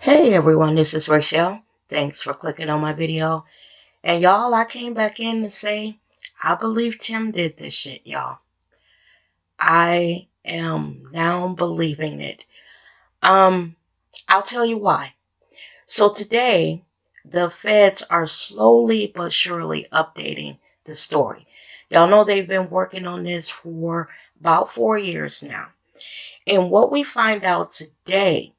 Hey everyone, this is Rachel. Thanks for clicking on my video. And y'all, I came back in to say, I believe Tim did this shit, y'all. I am now believing it. I'll tell you why. So today, the feds are slowly but surely updating the story. Y'all know they've been working on this for about 4 years now. And what we find out today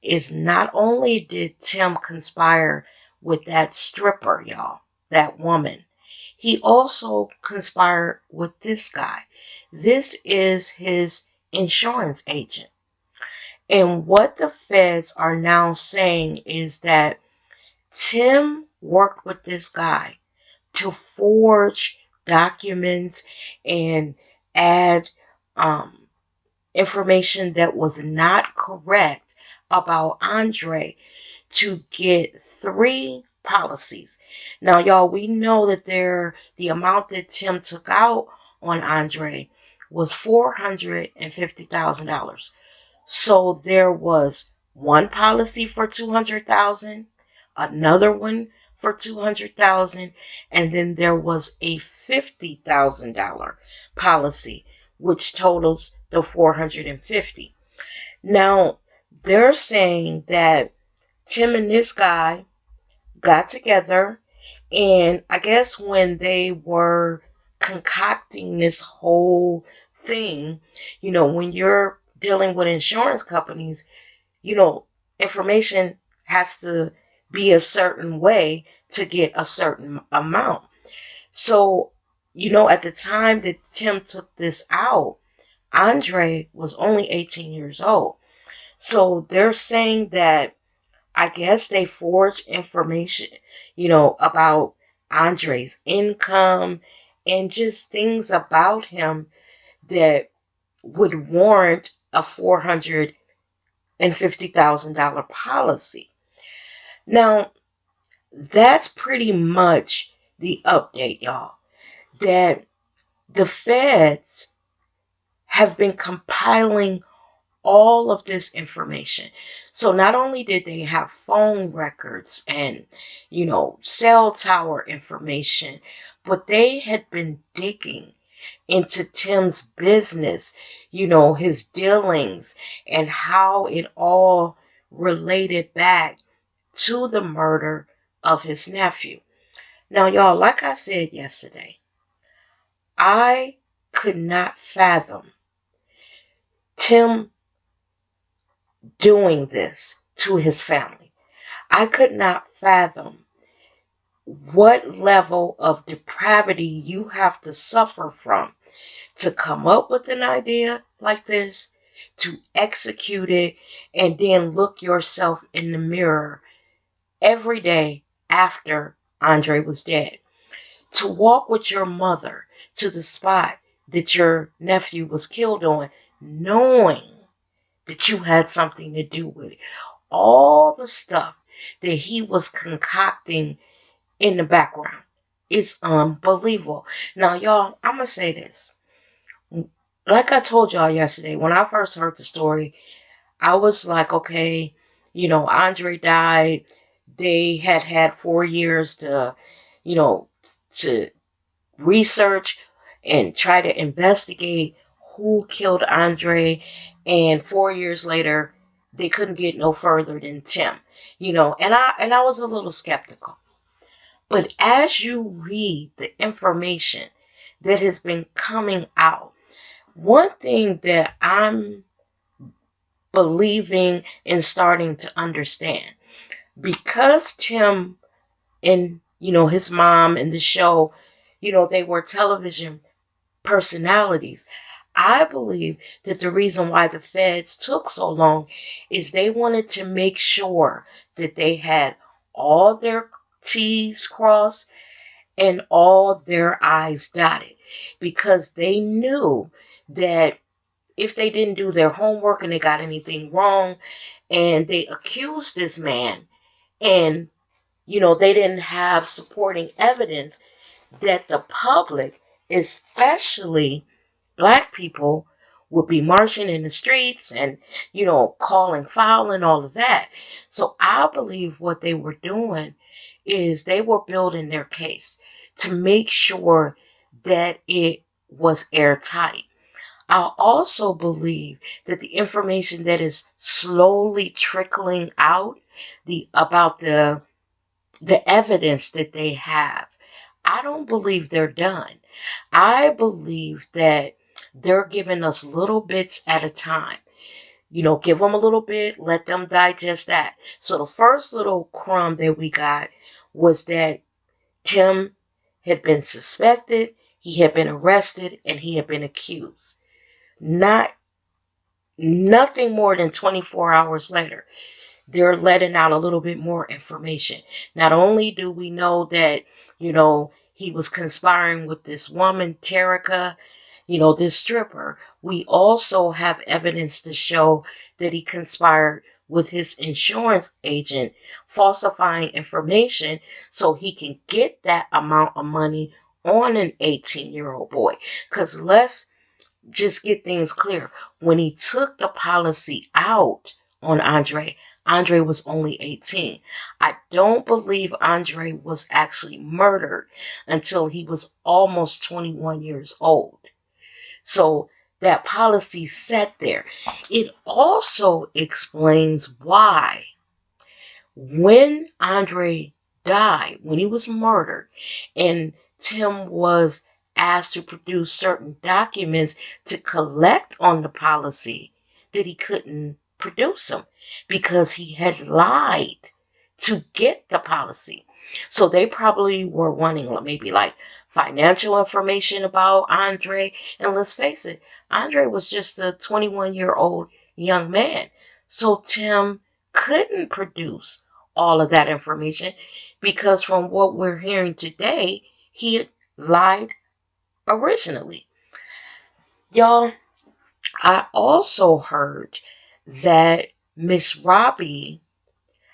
is not only did Tim conspire with that stripper, y'all, that woman, he also conspired with this guy. This is his insurance agent. And what the feds are now saying is that Tim worked with this guy to forge documents and add information that was not correct about Andre to get 3 policies. Now, y'all, we know that the amount that Tim took out on Andre was $450,000. So there was one policy for $200,000, another one for $200,000, and then there was a $50,000 policy, which totals the $450,000. Now, they're saying that Tim and this guy got together, and I guess when they were concocting this whole thing, when you're dealing with insurance companies, information has to be a certain way to get a certain amount. So, at the time that Tim took this out, Andre was only 18 years old. So they're saying that I guess they forged information, about Andre's income and just things about him that would warrant a $450,000 policy. Now, that's pretty much the update, y'all, that the feds have been compiling all of this information. So not only did they have phone records and, cell tower information, but they had been digging into Tim's business, his dealings and how it all related back to the murder of his nephew. Now, y'all, like I said yesterday, I could not fathom Tim doing this to his family. I could not fathom what level of depravity you have to suffer from to come up with an idea like this, to execute it, and then look yourself in the mirror every day after Andre was dead. To walk with your mother to the spot that your nephew was killed on, knowing that you had something to do with it. All the stuff that he was concocting in the background is unbelievable. Now, y'all, I'm going to say this. Like I told y'all yesterday, when I first heard the story, I was like, okay, Andre died. They had 4 years to, to research and try to investigate who killed Andre, and 4 years later they couldn't get no further than Tim, and I was a little skeptical. But as you read the information that has been coming out, one thing that I'm believing and starting to understand, because Tim and his mom and the show, they were television personalities. I believe that the reason why the feds took so long is they wanted to make sure that they had all their T's crossed and all their I's dotted, because they knew that if they didn't do their homework and they got anything wrong and they accused this man and they didn't have supporting evidence, that the public, especially Black people, would be marching in the streets and, calling foul and all of that. So I believe what they were doing is they were building their case to make sure that it was airtight. I also believe that the information that is slowly trickling out about the evidence that they have, I don't believe they're done. I believe that they're giving us little bits at a time. Give them a little bit, let them digest that. So the first little crumb that we got was that Tim had been suspected, he had been arrested, and he had been accused. Nothing more than 24 hours later, they're letting out a little bit more information. Not only do we know that, he was conspiring with this woman, Terica, this stripper, we also have evidence to show that he conspired with his insurance agent, falsifying information so he can get that amount of money on an 18-year-old boy. Because let's just get things clear. When he took the policy out on Andre was only 18. I don't believe Andre was actually murdered until he was almost 21 years old. So that policy sat there. It also explains why when Andre died, when he was murdered, and Tim was asked to produce certain documents to collect on the policy, that he couldn't produce them because he had lied to get the policy. So they probably were wanting maybe like financial information about Andre. And let's face it, Andre was just a 21-year-old young man. So Tim couldn't produce all of that information because from what we're hearing today, he lied originally. Y'all, I also heard that Miss Robbie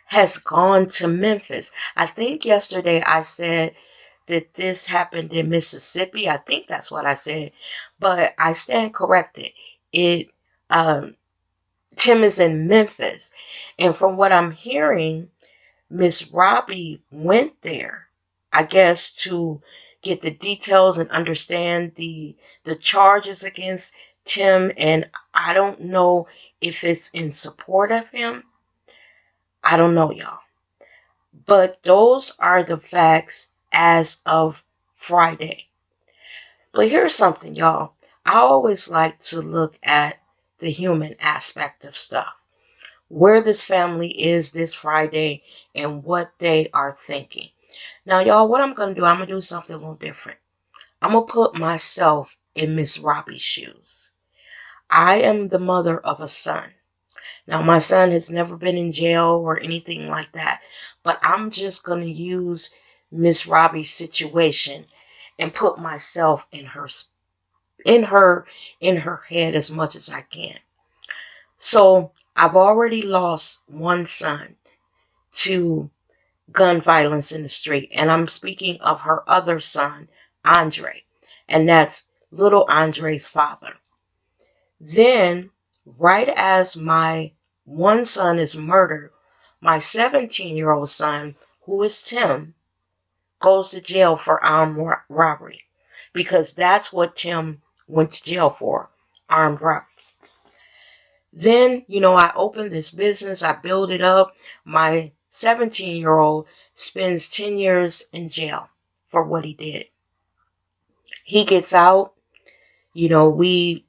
has gone to Memphis. I think yesterday I said that this happened in Mississippi. I think that's what I said, but I stand corrected. Tim is in Memphis, and from what I'm hearing, Miss Robbie went there, I guess, to get the details and understand the charges against Tim. And I don't know if it's in support of him. I don't know, y'all. But those are the facts as of Friday. But here's something, y'all. I always like to look at the human aspect of stuff, where this family is this Friday and what they are thinking. Now, y'all, what I'm going to do, I'm going to do something a little different. I'm going to put myself in Miss Robbie's shoes. I am the mother of a son. Now, my son has never been in jail or anything like that, but I'm just going to use Miss Robbie's situation and put myself in her head as much as I can. So I've already lost one son to gun violence in the street, and I'm speaking of her other son, Andre, and that's little Andre's father. Then, right as my one son is murdered, my 17-year-old son, who is Tim, goes to jail for armed robbery, because that's what Tim went to jail for, armed robbery. Then, I open this business, I build it up. My 17-year-old spends 10 years in jail for what he did. He gets out, we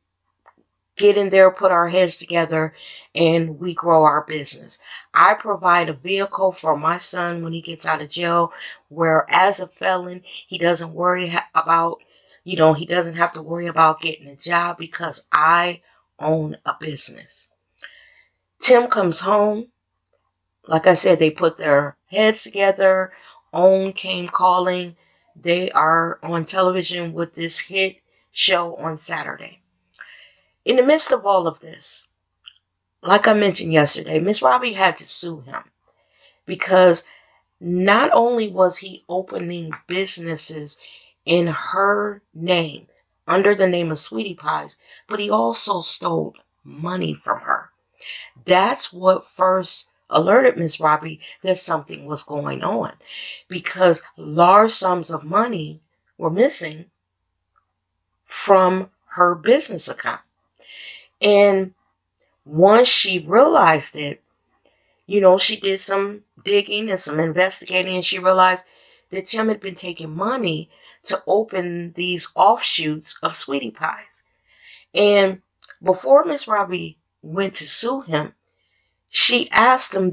get in there, put our heads together, and we grow our business. I provide a vehicle for my son when he gets out of jail, where as a felon, he doesn't worry about, he doesn't have to worry about getting a job because I own a business. Tim comes home. Like I said, they put their heads together. OWN came calling. They are on television with this hit show on Saturday. In the midst of all of this, like I mentioned yesterday, Miss Robbie had to sue him because not only was he opening businesses in her name, under the name of Sweetie Pies, but he also stole money from her. That's what first alerted Miss Robbie that something was going on, because large sums of money were missing from her business account. And once she realized it, she did some digging and some investigating, and she realized that Tim had been taking money to open these offshoots of Sweetie Pies. And before Miss Robbie went to sue him, she asked him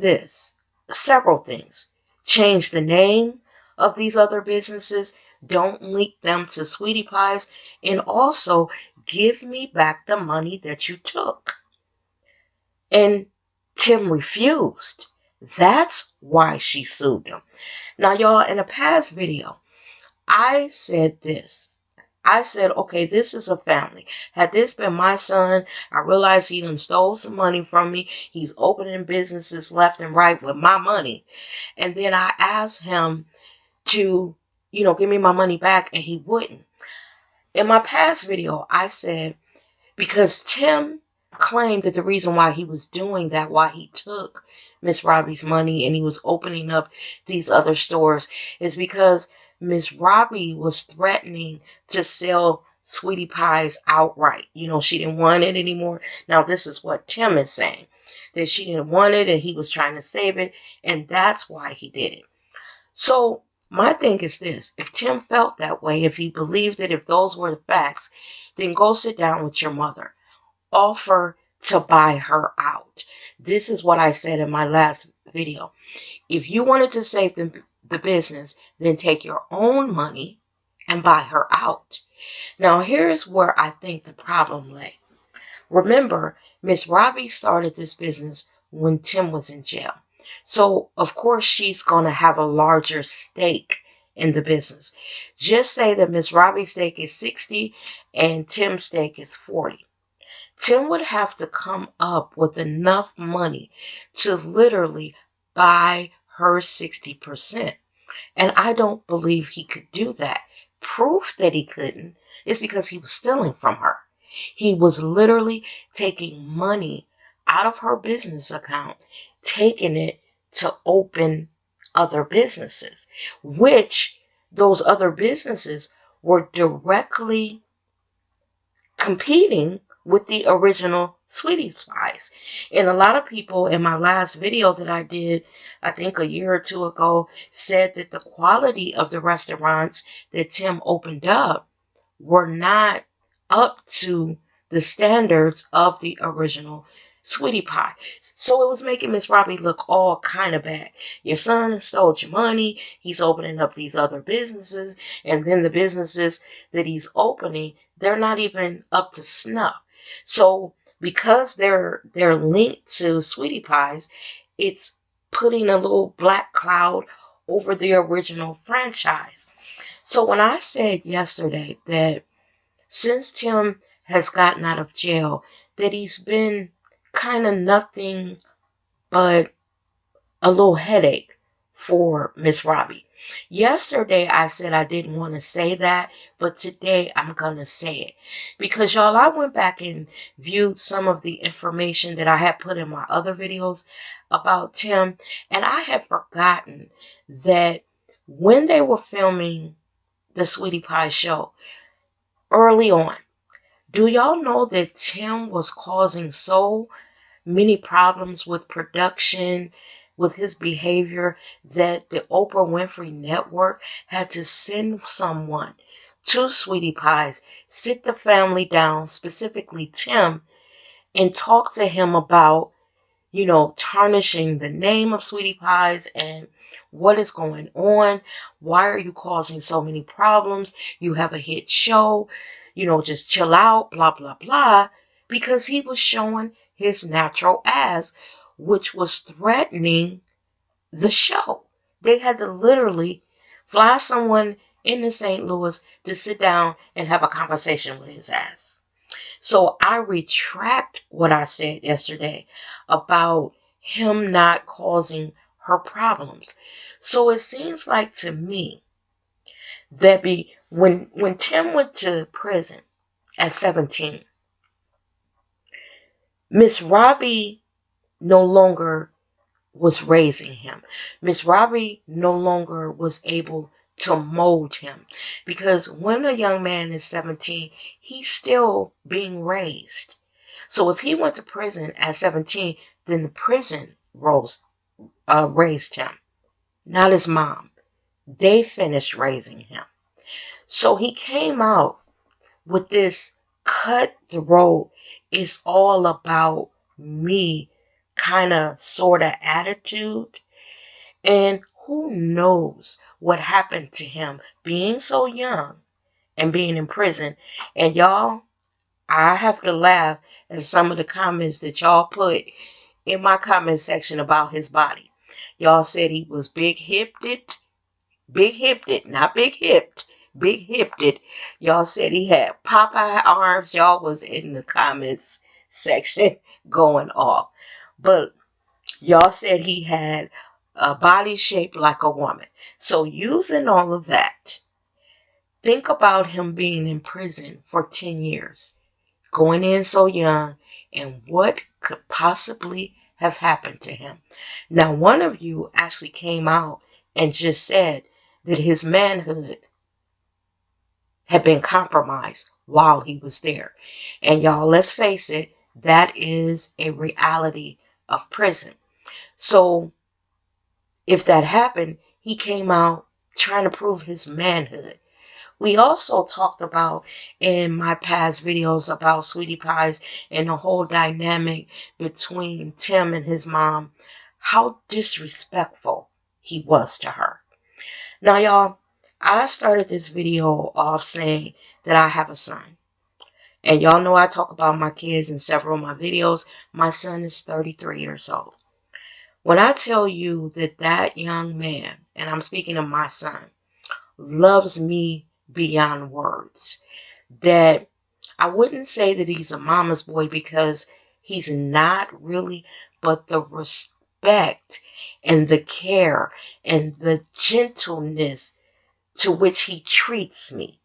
several things. Change the name of these other businesses, don't link them to Sweetie Pies, and also give me back the money that you took. And Tim refused. That's why she sued him. Now, y'all, in a past video, I said this. I said, okay, this is a family. Had this been my son, I realized he done stole some money from me. He's opening businesses left and right with my money. And then I asked him to, give me my money back, and he wouldn't. In my past video, I said, because Tim claimed that the reason why he was doing that, why he took Miss Robbie's money and he was opening up these other stores, is because Miss Robbie was threatening to sell Sweetie Pies outright. She didn't want it anymore. Now, this is what Tim is saying, that she didn't want it and he was trying to save it, and that's why he did it. So my thing is this: if Tim felt that way, if he believed that, if those were the facts, then go sit down with your mother. Offer to buy her out. This is what I said in my last video. If you wanted to save the business, then take your own money and buy her out. Now, here's where I think the problem lay. Remember, Miss Robbie started this business when Tim was in jail. So, of course, she's going to have a larger stake in the business. Just say that Miss Robbie's stake is 60 and Tim's stake is 40. Tim would have to come up with enough money to literally buy her 60%. And I don't believe he could do that. Proof that he couldn't is because he was stealing from her. He was literally taking money out of her business account, taking it to open other businesses, which those other businesses were directly competing with the original Sweetie Pies. And a lot of people in my last video that I did, I think a year or two ago, said that the quality of the restaurants that Tim opened up were not up to the standards of the original Sweetie Pie. So it was making Miss Robbie look all kind of bad. Your son stole your money. He's opening up these other businesses. And then the businesses that he's opening, they're not even up to snuff. So because they're linked to Sweetie Pies, it's putting a little black cloud over the original franchise. So when I said yesterday that since Tim has gotten out of jail, that he's been kind of nothing but a little headache for Miss Robbie. Yesterday I said I didn't want to say that, but today I'm going to say it. Because y'all, I went back and viewed some of the information that I had put in my other videos about Tim, and I had forgotten that when they were filming the Sweetie Pie show early on, do y'all know that Tim was causing so many problems with production, with his behavior, that the Oprah Winfrey Network had to send someone to Sweetie Pies, sit the family down, specifically Tim, and talk to him about, tarnishing the name of Sweetie Pies and what is going on. Why are you causing so many problems? You have a hit show, just chill out, blah, blah, blah, because he was showing his natural ass, which was threatening the show. They had to literally fly someone into St. Louis to sit down and have a conversation with his ass. So I retract what I said yesterday about him not causing her problems. So it seems like to me that when Tim went to prison, at 17. Miss Robbie no longer was raising him. Miss Robbie no longer was able to mold him, because when a young man is 17, he's still being raised. So if he went to prison at 17, then the prison raised him, not his mom. They finished raising him. So he came out with this cutthroat, it's all about me kind of sort of attitude. And who knows what happened to him being so young and being in prison. And y'all, I have to laugh at some of the comments that y'all put in my comment section about his body. Y'all said he was big hipped, not big hipped, big hipped. Y'all said he had Popeye arms. Y'all was in the comments section going off. But y'all said he had a body shaped like a woman. So using all of that, think about him being in prison for 10 years, going in so young, and what could possibly have happened to him. Now, one of you actually came out and just said that his manhood had been compromised while he was there. And y'all, let's face it, that is a reality of prison. So if that happened, he came out trying to prove his manhood. We also talked about in my past videos about Sweetie Pies and the whole dynamic between Tim and his mom, how disrespectful he was to her. Now, y'all, I started this video off saying that I have a son. And y'all know I talk about my kids in several of my videos. My son is 33 years old. When I tell you that that young man, and I'm speaking of my son, loves me beyond words, that I wouldn't say that he's a mama's boy, because he's not really, but the respect and the care and the gentleness to which he treats me.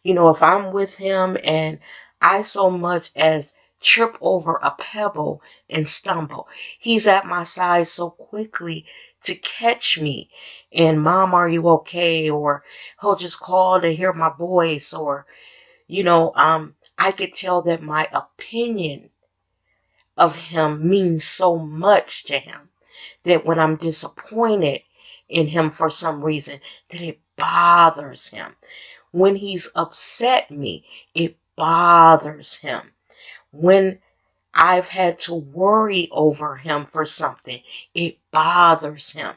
You know, if I'm with him and I so much as trip over a pebble and stumble, he's at my side so quickly to catch me. And Mom, are you okay? Or he'll just call to hear my voice. Or, I could tell that my opinion of him means so much to him that when I'm disappointed in him for some reason, that it bothers him. When he's upset me, it bothers him. When I've had to worry over him for something, it bothers him.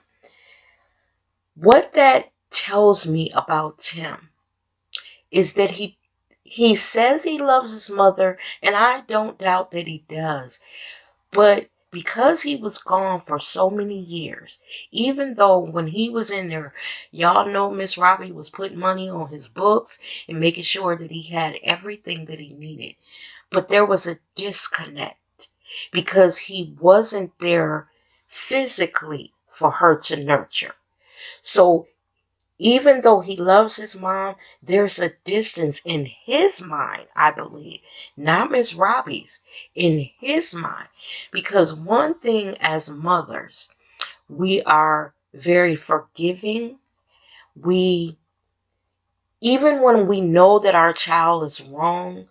What that tells me about Tim is that he says he loves his mother, and I don't doubt that he does. But because he was gone for so many years, even though when he was in there, y'all know Miss Robbie was putting money on his books and making sure that he had everything that he needed. But there was a disconnect because he wasn't there physically for her to nurture. So even though he loves his mom, there's a distance in his mind, I believe, not Miss Robbie's, in his mind. Because one thing as mothers, we are very forgiving. Even when we know that our child is wrong,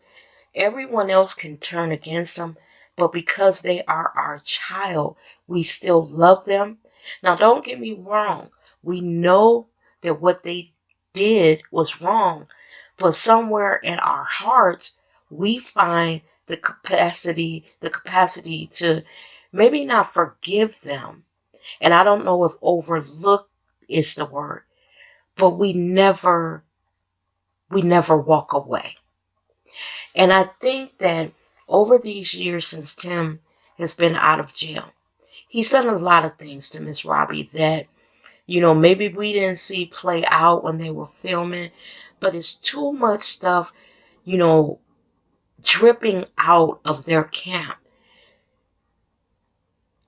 everyone else can turn against them, but because they are our child, we still love them. Now, don't get me wrong. We know that what they did was wrong, but somewhere in our hearts, we find the capacity to maybe not forgive them. And I don't know if overlook is the word, but we never walk away. And I think that over these years since Tim has been out of jail, he's done a lot of things to Miss Robbie that, maybe we didn't see play out when they were filming, but it's too much stuff, dripping out of their camp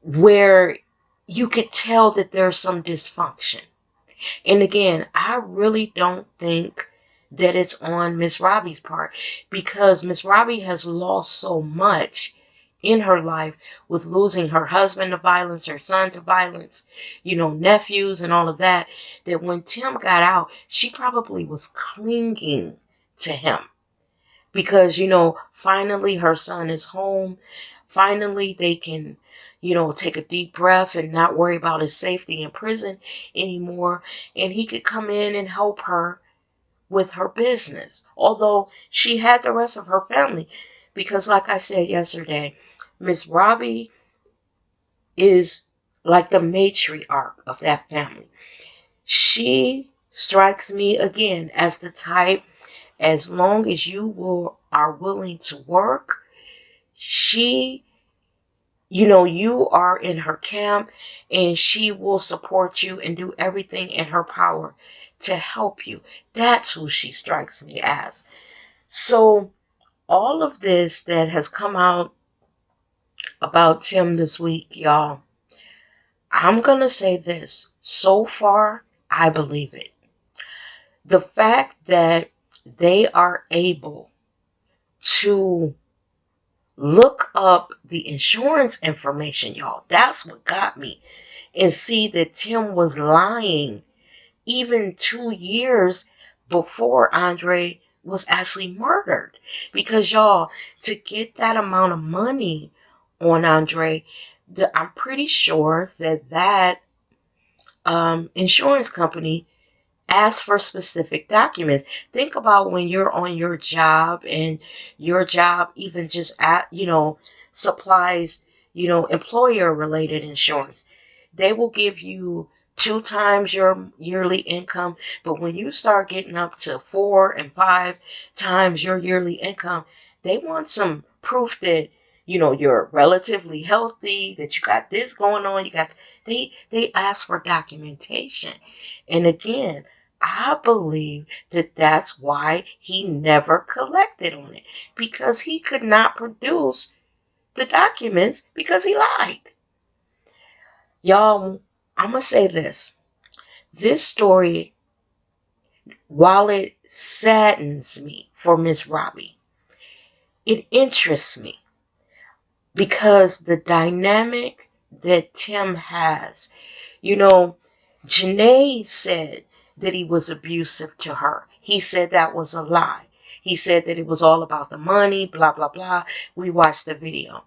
where you could tell that there's some dysfunction. And again, I really don't think that it's on Miss Robbie's part, because Miss Robbie has lost so much in her life with losing her husband to violence, her son to violence, nephews and all of that, that when Tim got out, she probably was clinging to him because, finally her son is home. Finally, they can, take a deep breath and not worry about his safety in prison anymore. And he could come in and help her with her business, although she had the rest of her family. Because like I said yesterday, Miss Robbie is like the matriarch of that family. She strikes me again as the type, as long as are willing to work, she, you are in her camp, and she will support you and do everything in her power to help you. That's who she strikes me as. So all of this that has come out about Tim this week, y'all, I'm going to say this. So far, I believe it. The fact that they are able to look up the insurance information, y'all, that's what got me. And see that Tim was lying even 2 years before Andre was actually murdered. Because, y'all, to get that amount of money on Andre, I'm pretty sure that insurance company ask for specific documents. Think about when you're on your job and your job even just supplies, employer related insurance. They will give you 2 times your yearly income, but when you start getting up to 4 and 5 times your yearly income, they want some proof that you're relatively healthy, that you got this going on. They ask for documentation. And again, I believe that that's why he never collected on it, because he could not produce the documents because he lied. Y'all, I'm going to say this. This story, while it saddens me for Miss Robbie, it interests me because the dynamic that Tim has, Janae said that he was abusive to her. He said that was a lie. He said that it was all about the money, blah, blah, blah. We watched the video.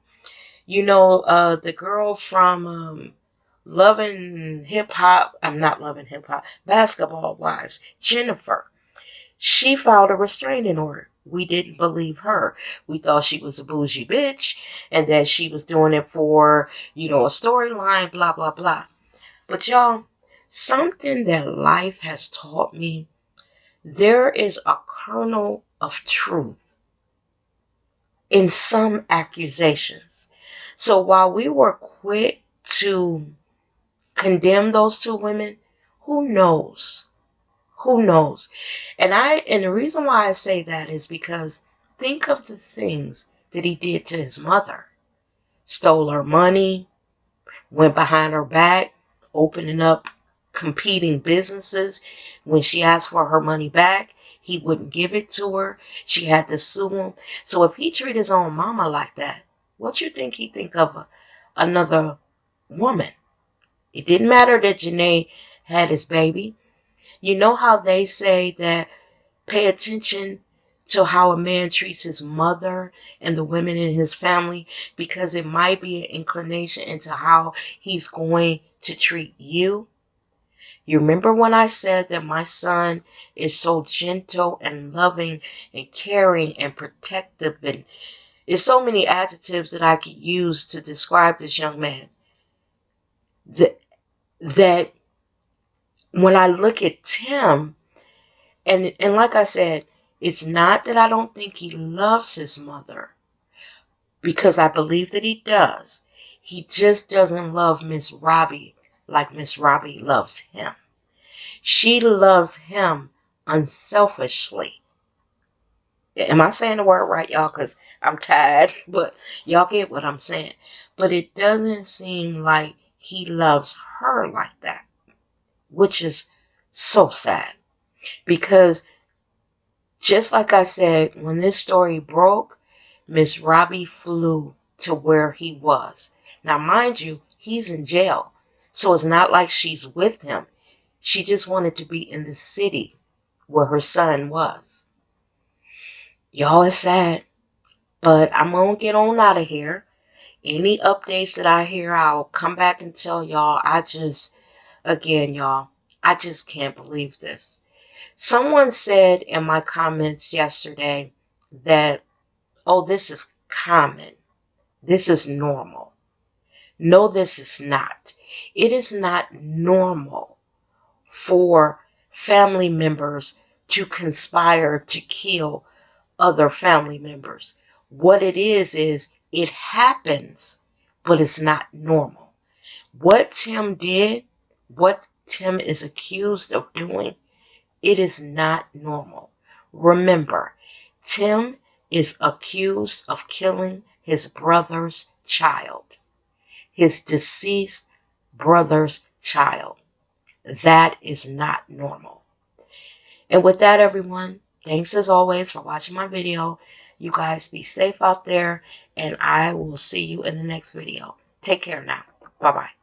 The girl from Loving Hip Hop, I'm not Loving Hip Hop, Basketball Wives, Jennifer, she filed a restraining order. We didn't believe her. We thought she was a bougie bitch and that she was doing it for, a storyline, blah, blah, blah. But y'all, something that life has taught me, there is a kernel of truth in some accusations. So while we were quick to condemn those 2 women, who knows? Who knows? And the reason why I say that is because think of the things that he did to his mother. Stole her money, went behind her back, opening up competing businesses. When she asked for her money back, he wouldn't give it to her. She had to sue him. So if he treated his own mama like that, what you think he'd think of another woman? It didn't matter that Janae had his baby. You know how they say that pay attention to how a man treats his mother and the women in his family, because it might be an inclination into how he's going to treat you. You remember when I said that my son is so gentle and loving and caring and protective, and there's so many adjectives that I could use to describe this young man. That when I look at Tim, and like I said, it's not that I don't think he loves his mother, because I believe that he does. He just doesn't love Miss Robbie like Miss Robbie loves him. She loves him unselfishly. Am I saying the word right, y'all? Because I'm tired, but y'all get what I'm saying. But it doesn't seem like he loves her like that, which is so sad. Because Just like I said, when this story broke, Miss Robbie flew to where he was. Now, mind you, he's in jail, so it's not like she's with him. She just wanted to be in the city where her son was. Y'all, it's sad, but I'm going to get on out of here. Any updates that I hear, I'll come back and tell y'all. Again, y'all, I just can't believe this. Someone said in my comments yesterday that, oh, this is common. This is normal. No, this is not. It is not normal for family members to conspire to kill other family members. What it is it happens, but it's not normal. What Tim did, what Tim is accused of doing, it is not normal. Remember, Tim is accused of killing his brother's child, his deceased brother's child. That is not normal. And with that, everyone, thanks as always for watching my video. You guys be safe out there, and I will see you in the next video. Take care now. Bye-bye.